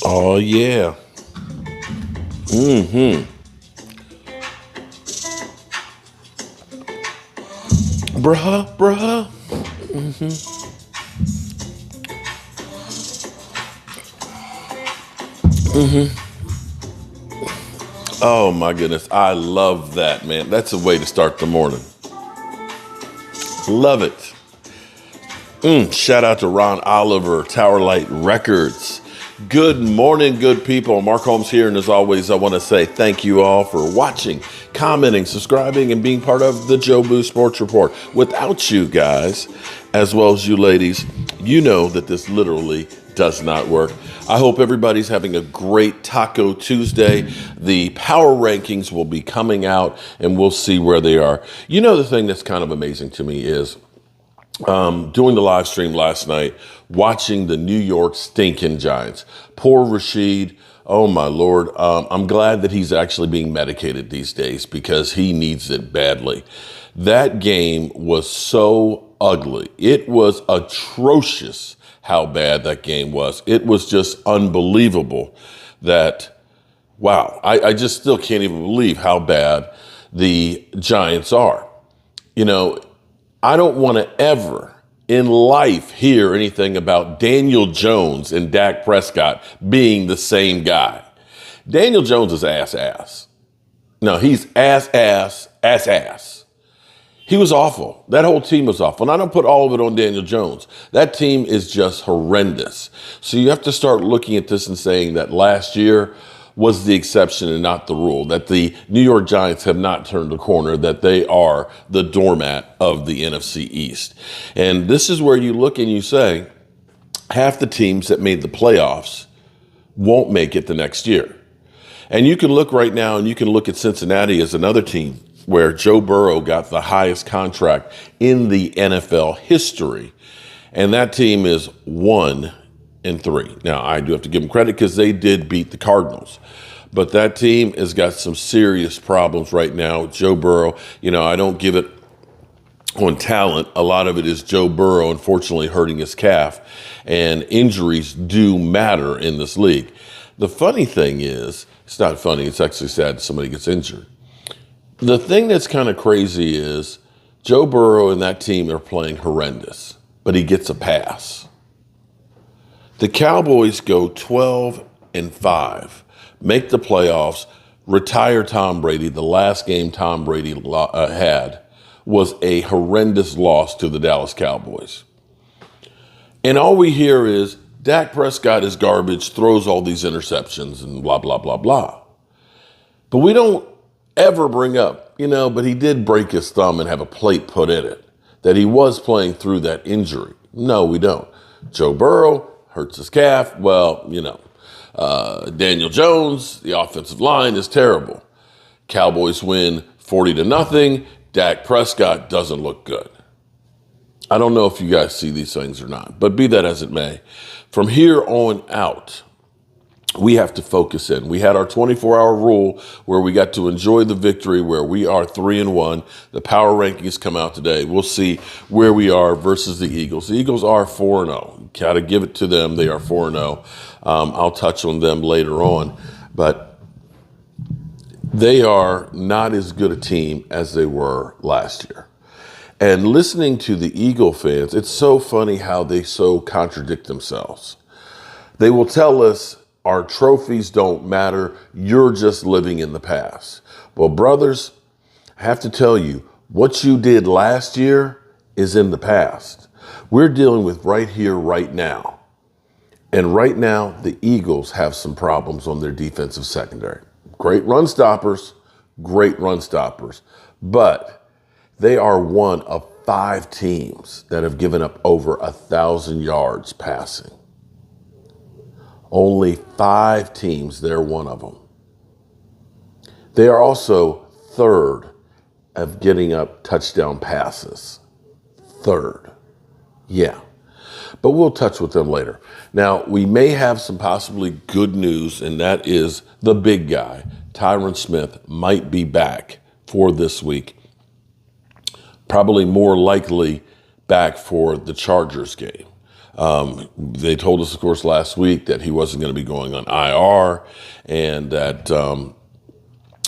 Oh, yeah. Mm-hmm. Bruh, bruh. Oh, my goodness. I love that, man. That's a way to start the morning. Love it. Shout out to Ron Oliver, Tower Light Records. Good morning, good people. Mark Holmes here, and as always, I want to say thank you all for watching, commenting, subscribing, and being part of the Joe Boo Sports Report. Without you guys, as well as you ladies, you know that this literally does not work. I hope everybody's having a great Taco Tuesday. The power rankings will be coming out, and we'll see where they are. You know, the thing that's kind of amazing to me is doing the live stream last night, watching the New York stinking Giants. Poor Rashid. Oh, my Lord. I'm glad that he's actually being medicated these days because he needs it badly. That game was so ugly. It was atrocious how bad that game was. It was just unbelievable that, wow, I just still can't even believe how bad the Giants are. You know, I don't want to ever in life hear anything about Daniel Jones and Dak Prescott being the same guy. Daniel Jones is ass. No, he's ass. He was awful. That whole team was awful. And I don't put all of it on Daniel Jones. That team is just horrendous. So you have to start looking at this and saying that last year was the exception and not the rule, that the New York Giants have not turned the corner, that they are the doormat of the NFC East. And this is where you look and you say, half the teams that made the playoffs won't make it the next year. And you can look right now and you can look at Cincinnati as another team where Joe Burrow got the highest contract in the NFL history. And that team is 1-3. Now, I do have to give them credit because they did beat the Cardinals. But that team has got some serious problems right now. Joe Burrow, I don't give it on talent. A lot of it is Joe Burrow, unfortunately, hurting his calf. And injuries do matter in this league. The funny thing is, it's not funny. It's actually sad somebody gets injured. The thing that's kind of crazy is Joe Burrow and that team are playing horrendous, but he gets a pass. The Cowboys go 12-5, make the playoffs, retire Tom Brady. The last game Tom Brady had was a horrendous loss to the Dallas Cowboys. And all we hear is Dak Prescott is garbage, throws all these interceptions and blah, blah, blah, blah. But we don't ever bring up, but he did break his thumb and have a plate put in it, that he was playing through that injury. No, we don't. Joe Burrow hurts his calf. Well, Daniel Jones, the offensive line is terrible. Cowboys win 40-0. Dak Prescott doesn't look good. I don't know if you guys see these things or not, but be that as it may, from here on out, we have to focus in. We had our 24-hour rule where we got to enjoy the victory, where we are 3-1. The power rankings come out today. We'll see where we are versus the Eagles. The Eagles are 4-0. Got to give it to them. They are 4-0. I'll touch on them later on. But they are not as good a team as they were last year. And listening to the Eagle fans, it's so funny how they so contradict themselves. They will tell us, our trophies don't matter. You're just living in the past. Well, brothers, I have to tell you, what you did last year is in the past. We're dealing with right here, right now. And right now, the Eagles have some problems on their defensive secondary. Great run stoppers. But they are one of 5 teams that have given up over 1,000 yards passing. Only 5 teams, they're one of them. They are also 3rd of getting up touchdown passes. 3rd. Yeah. But we'll touch with them later. Now, we may have some possibly good news, and that is the big guy, Tyron Smith, might be back for this week. Probably more likely back for the Chargers game. They told us, of course, last week that he wasn't going to be going on IR, and that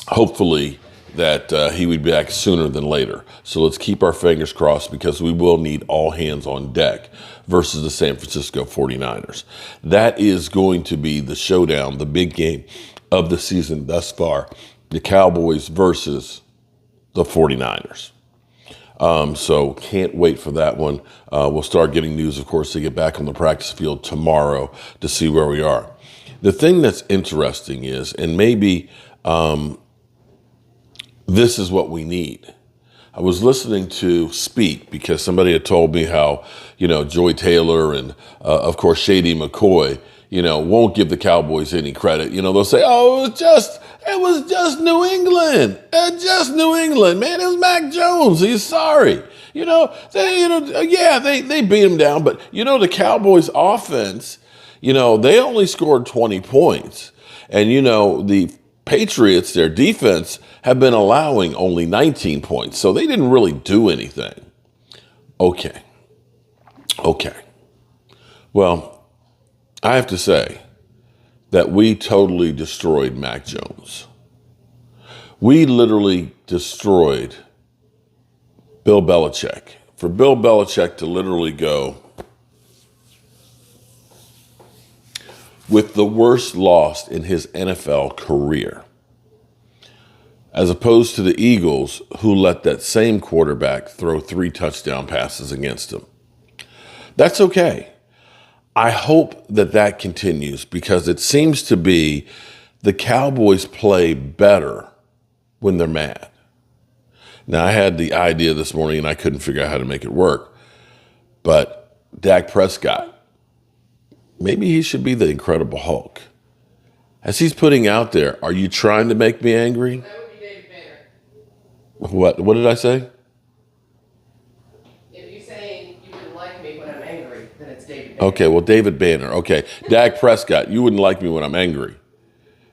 hopefully that he would be back sooner than later. So let's keep our fingers crossed, because we will need all hands on deck versus the San Francisco 49ers. That is going to be the showdown, the big game of the season thus far, the Cowboys versus the 49ers. So can't wait for that one. We'll start getting news, of course, to get back on the practice field tomorrow to see where we are. The thing that's interesting is, and maybe this is what we need. I was listening to Speak because somebody had told me how, Joy Taylor and, of course, Shady McCoy, won't give the Cowboys any credit. They'll say, oh, it was just New England. Just New England, man. It was Mac Jones. He's sorry. They beat him down. But, the Cowboys offense, they only scored 20 points. And, the Patriots, their defense, have been allowing only 19 points. So they didn't really do anything. Okay. Well, I have to say that we totally destroyed Mac Jones. We literally destroyed Bill Belichick. For Bill Belichick to literally go with the worst loss in his NFL career, as opposed to the Eagles, who let that same quarterback throw 3 touchdown passes against him. That's okay. I hope that continues, because it seems to be the Cowboys play better when they're mad. Now, I had the idea this morning and I couldn't figure out how to make it work. But Dak Prescott, maybe he should be the Incredible Hulk. As he's putting out there, are you trying to make me angry? That would be David Banner. What did I say? If you're saying you wouldn't like me when I'm angry, then it's David Banner. Okay, well, David Banner. Okay, Dak Prescott, you wouldn't like me when I'm angry.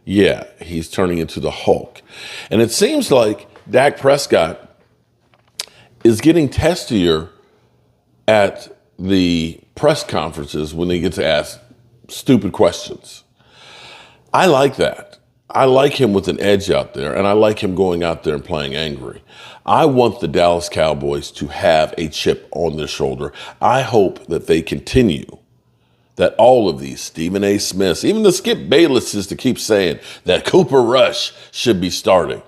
Yeah, he's turning into the Hulk. And it seems like Dak Prescott is getting testier at the press conferences when he gets asked stupid questions. I like that. I like him with an edge out there, and I like him going out there and playing angry. I want the Dallas Cowboys to have a chip on their shoulder. I hope that they continue, that all of these Stephen A. Smiths, even the Skip Baylesses, to keep saying that Cooper Rush should be starting,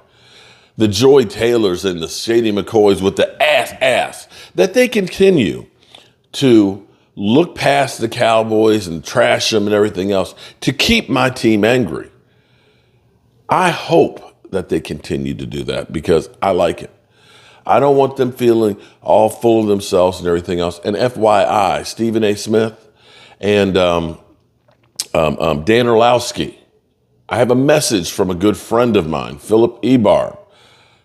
the Joy Taylors and the Shady McCoys with the ass, that they continue to look past the Cowboys and trash them and everything else to keep my team angry. I hope that they continue to do that, because I like it. I don't want them feeling all full of themselves and everything else. And FYI, Stephen A. Smith and Dan Orlowski, I have a message from a good friend of mine, Philip Ebarb,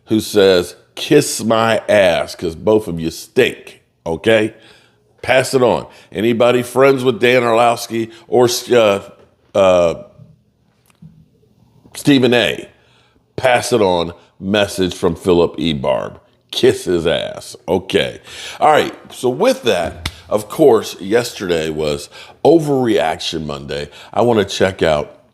who says, kiss my ass, because both of you stink, okay? Pass it on. Anybody friends with Dan Orlowski or Stephen A., pass it on. Message from Philip Ebarb. Kiss his ass. Okay. All right. So with that, of course, yesterday was Overreaction Monday. I want to check out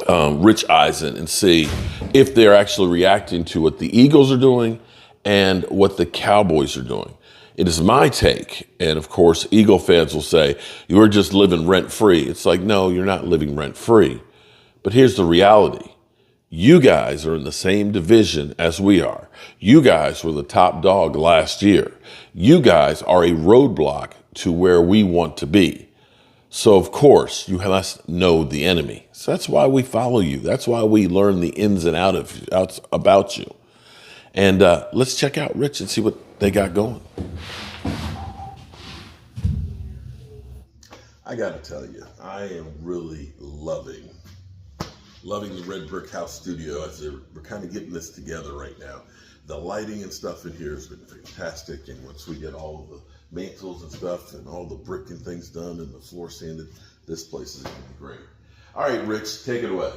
Rich Eisen and see if they're actually reacting to what the Eagles are doing and what the Cowboys are doing. It is my take, and of course, Eagle fans will say, you're just living rent-free. It's like, no, you're not living rent-free. But here's the reality. You guys are in the same division as we are. You guys were the top dog last year. You guys are a roadblock to where we want to be. So, of course, you must know the enemy. So that's why we follow you. That's why we learn the ins and outs about you. And let's check out Rich and see what they got going. I got to tell you, I am really loving the Red Brick House studio as we're kind of getting this together right now. The lighting and stuff in here has been fantastic, and once we get all of the mantles and stuff and all the brick and things done and the floor sanded, this place is going to be great. All right, Rich, take it away.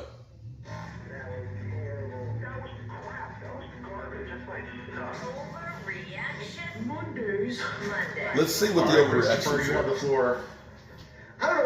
Let's see what the overreaction is. On the floor.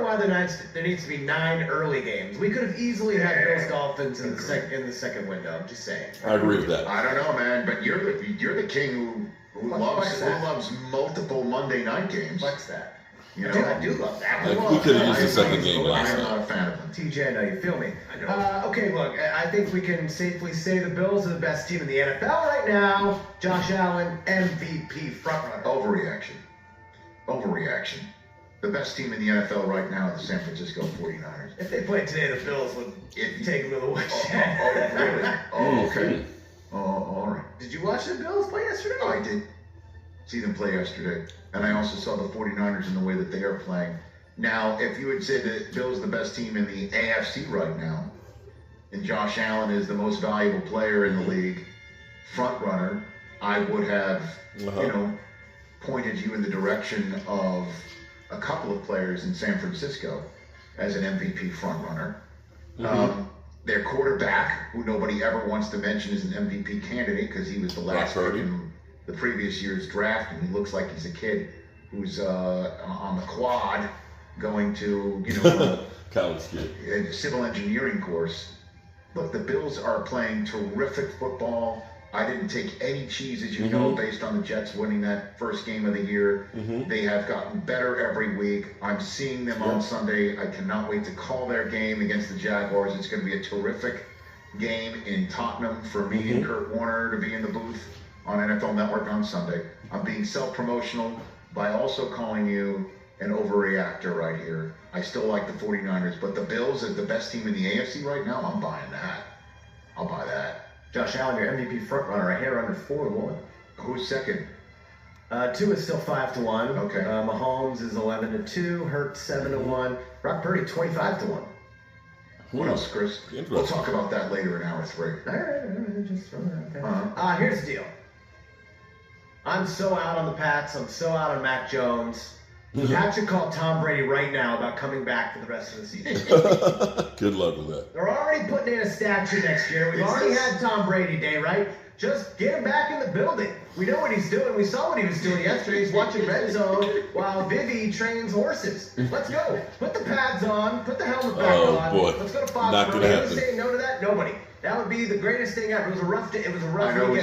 know why there needs to be 9 early games. We could have easily had Bills Dolphins in the second window. I'm just saying. I agree with that. I don't know, man, but you're the king who loves multiple Monday night games. What's that? You know, I do love that. We could have used the second game I last am night. not a fan of them. TJ, I know you feel me. I know. Okay, look, I think we can safely say the Bills are the best team in the NFL right now. Josh Allen, MVP frontrunner. Overreaction. The best team in the NFL right now is the San Francisco 49ers. If they played today, the Bills would take them to the woodshed. Really? Oh, okay. Oh, all right. Did you watch the Bills play yesterday? I did see them play yesterday, and I also saw the 49ers in the way that they are playing. Now, if you had said that Bills are the best team in the AFC right now, and Josh Allen is the most valuable player in the league, front runner, I would have, pointed you in the direction of a couple of players in San Francisco as an MVP front runner. Their quarterback, who nobody ever wants to mention as an MVP candidate because he was the last pick in the previous year's draft, and he looks like he's a kid who's on the quad going to, College kid. a civil engineering course. Look, the Bills are playing terrific football. I didn't take any cheese, as you know, based on the Jets winning that first game of the year. They have gotten better every week. I'm seeing them on Sunday. I cannot wait to call their game against the Jaguars. It's going to be a terrific game in Tottenham for me and Kurt Warner to be in the booth on NFL Network on Sunday. I'm being self-promotional by also calling you an overreactor right here. I still like the 49ers, but the Bills as the best team in the AFC right now, I'm buying that. I'll buy that. Josh Allen, your MVP frontrunner, a hair under 4-1. Who's second? 2 is still 5-1. Okay. Mahomes is 11-2. Hurts 7-1. Brock Purdy 25-1. What else, Chris? We'll talk about that later in hour 3. All right, just throw that out there. Here's the deal. I'm so out on the Pats. I'm so out on Mac Jones. Pat should call Tom Brady right now about coming back for the rest of the season. Good luck with that. They're already putting in a statue next year. We've already had Tom Brady Day, right? Just get him back in the building. We know what he's doing. We saw what he was doing yesterday. He's watching Red Zone while Vivi trains horses. Let's go. Put the pads on. Put the helmet back on. Boy. Let's go to Fox. Not gonna happen. Who's saying no to that? Nobody. That would be the greatest thing ever. It was a rough day. It was a rough I know weekend.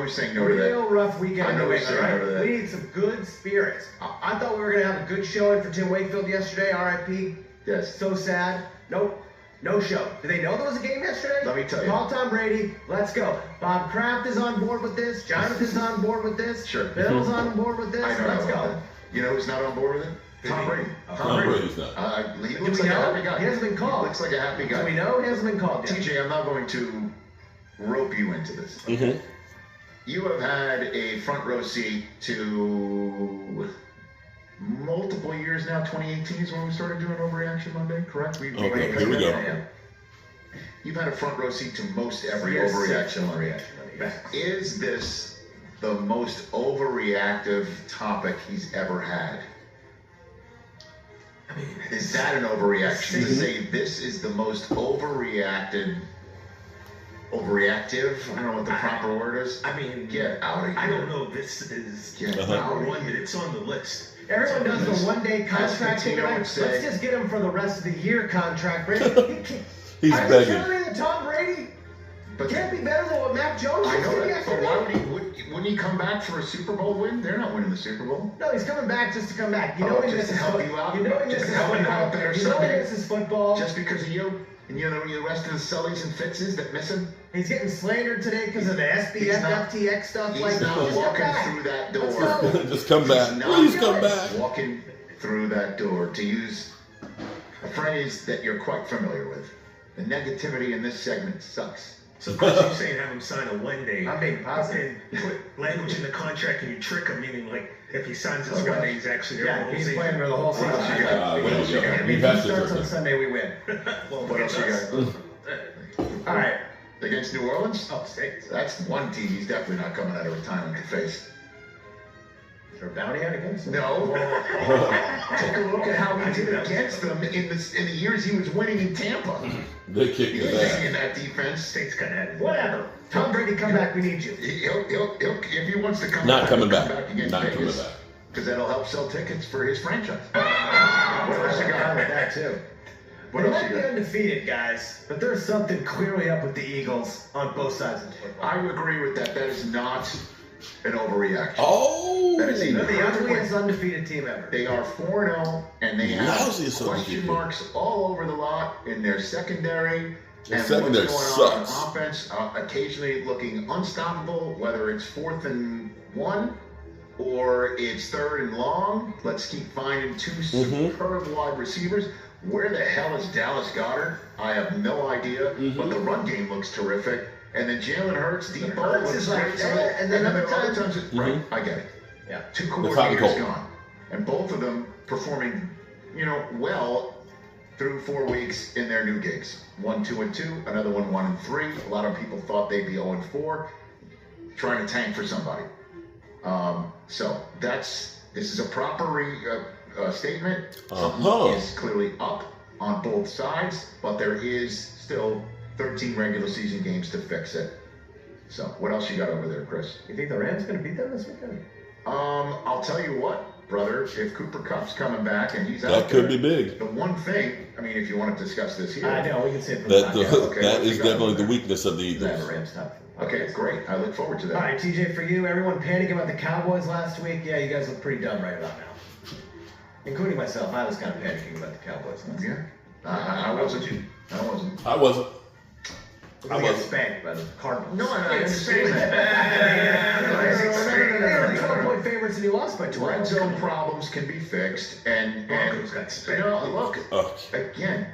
he's saying no to that. Real rough weekend. I know he's saying no to that. We need some good spirits. I thought we were going to have a good showing for Tim Wakefield yesterday. R.I.P. Yes. So sad. Nope. No show. Did they know there was a game yesterday? Let me tell you. Call Tom Brady. Let's go. Bob Kraft is on board with this. Jonathan's on board with this. Sure. Bill's on board with this. I know Let's about go. that. You know who's not on board with it? Tom Brady. Tom Brady's not. He Do looks we like a know? happy guy. He hasn't been called. He looks like a happy guy. Do we know? He hasn't been called yet. TJ, I'm not going to rope you into this. You have had a front row seat to multiple years now. 2018 is when we started doing Overreaction Monday, correct? Okay, here we go. Yeah. You've had a front row seat to most every Yes, Overreaction Monday. Yes. Is this the most overreactive topic he's ever had? I mean, Is that an overreaction to say this is the most overreactive? I don't know what the proper word is. I mean, Get out of here. I don't know if this is Get number out of one, here. but it's on the list. everyone does the one-day contract thing. Patino would Let's say- just get him for the rest of the year contract. Brady. He's Are you begging. telling me that Tom Brady But can't be better than what Mac Jones I was know doing that. But yesterday? why wouldn't he come back for a Super Bowl win? They're not winning the Super Bowl. No, he's coming back just to come back. You know he just to misses help football. you out? You know he Just misses to help you have a football. better You know he Sunday? misses football. Just because of you and the rest of the Sullys and Fitzes that miss him? He's getting slandered today because of the He's SBF, not- FTX stuff. He's Like, not just come walking back. through that Let's door. go. Just come back. He's not Please come back. walking through that door, to use a phrase that you're quite familiar with. The negativity in this segment sucks. So, Chris, you're saying have him sign a one-day I'm being positive. and put language in the contract and you trick him, meaning like if he signs this Okay. one day, he's actually there Yeah, for the whole he's season. playing for the whole season. What else you got? What else you got? If You he have to starts trick on him. Sunday, we win. Well, What else you got? All right. Against New Orleans? Oh, States. That's one team he's definitely not coming out of retirement to face. Is there a bounty out against him? No. Take a look at how he did against them in the years he was winning in Tampa. They kicked He his was ass. in that defense. State's kind of had it. Whatever. Tom Brady, come back. We need you. He'll if he wants to come Not back, coming he'll come back. against Not coming Vegas. back. because that'll help sell tickets for his franchise. What else you got with that too? What They else might you be got? undefeated, guys, but there's something clearly up with the Eagles on both sides of the football. I agree with that. That is not an overreaction. Oh, That is They're the perfect. ugliest undefeated team ever. They are 4-0, and they have Lousiest question undefeated. marks all over the lot in their secondary. Their And secondary what's going on sucks. offense, occasionally looking unstoppable, whether it's 4th and 1 or it's 3rd and long. Let's keep finding two superb wide receivers. Where the hell is Dallas Goedert? I have no idea, but the run game looks terrific. And then Jalen Hurts, deep ball Hurts looks is like, great. and then other other times- times, right, I get it. Yeah. Two hot and coordinators cold. gone, and both of them performing, well through 4 weeks in their new gigs. One 2-2, another one 1-3. A lot of people thought they'd be 0-4, trying to tank for somebody. So this is a proper statement. Something is clearly up on both sides, but there is still 13 regular season games to fix it. So what else you got over there, Chris? You think the Rams going to beat them this weekend? I'll tell you what, brother. If Cooper Kupp's coming back and he's out that could there, be big. the one thing, I mean, if you want to discuss this here. I know, we can say it for That the okay, that what you is got definitely over the there? weakness of the Yeah, Eagles. the Rams tough. Okay, great. I look forward to that. All right, TJ, for you, everyone panicking about the Cowboys last week. Yeah, you guys look pretty dumb right about now. Including myself, I was kind of panicking about the Cowboys last week. Yeah. I wasn't. I wasn't. I wasn't. I got wasn't. spanked by the Cardinals. No, I understand that. They're 12-point favorites and you lost by 12. Red zone problems can be fixed, and Broncos got spanked. look, Okay. again,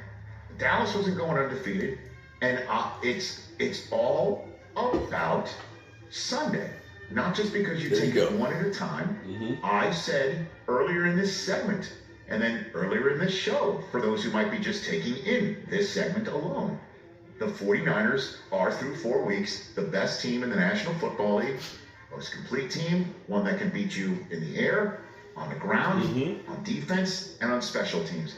Dallas wasn't going undefeated, and it's all about Sunday. Not just because you There you take it go. one at a time. Mhm. I said earlier in this segment, and then earlier in this show, for those who might be just taking in this segment alone, the 49ers are through 4 weeks the best team in the National Football League, most complete team, one that can beat you in the air, on the ground, on defense, and on special teams.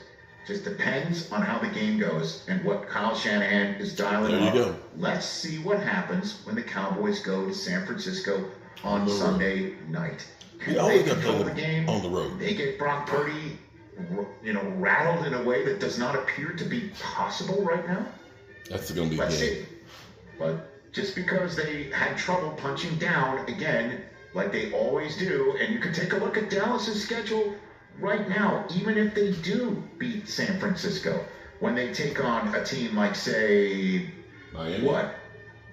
Just depends on how the game goes and what Kyle Shanahan is dialing There you up. go. Let's see what happens when the Cowboys go to San Francisco on the road. Sunday night. Can We always they got to control play the game? on the road. They get Brock Purdy, rattled in a way that does not appear to be possible right now. That's going to be Let's big. see. But just because they had trouble punching down again, like they always do, and you can take a look at Dallas's schedule right now, even if they do beat San Francisco, when they take on a team like, say, Miami? what?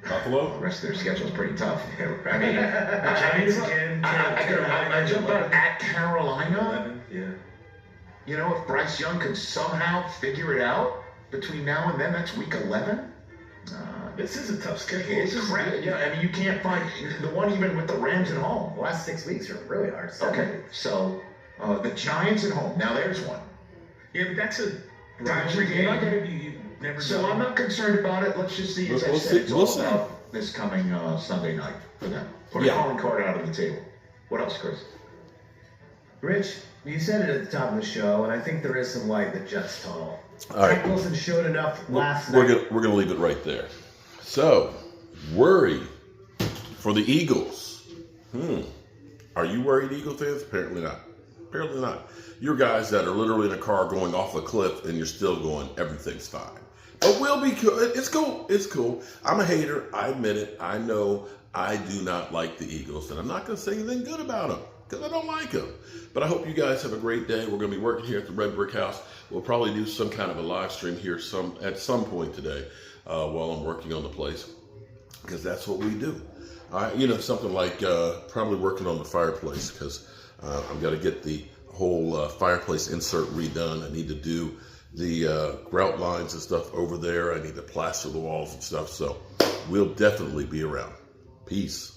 Buffalo? The rest of their schedule is pretty tough. I mean, The Giants again. I jumped out at Carolina. 11, yeah. If Bryce Young could somehow figure it out between now and then, that's week 11. This is a tough schedule. This is I mean, you can't find the one even with the Rams at home. The last 6 weeks are really hard. Okay, so the Giants at home. Now there's one. Yeah, but that's a rivalry game. I get it. You never So know. I'm not concerned about it. Let's just see. As I We'll said, see. it's We'll all see. about this coming Sunday night for them. Put a Yeah. calling card out on the table. What else, Chris? Rich, you said it at the top of the show, and I think there is some light in the Jets tunnel. All right. Zach Wilson showed enough last We're night. gonna leave it right there. So, worry for the Eagles. Are you worried, Eagle fans? Apparently not. Apparently not. You're guys that are literally in a car going off a cliff and you're still going, everything's fine. But we'll be good. It's cool. It's cool. I'm a hater. I admit it. I know I do not like the Eagles, and I'm not going to say anything good about them because I don't like them. But I hope you guys have a great day. We're going to be working here at the Red Brick House. We'll probably do some kind of a live stream here at some point today while I'm working on the place, because that's what we do. Something like probably working on the fireplace, because I've got to get the whole fireplace insert redone. I need to do the grout lines and stuff over there. I need to plaster the walls and stuff. So we'll definitely be around. Peace.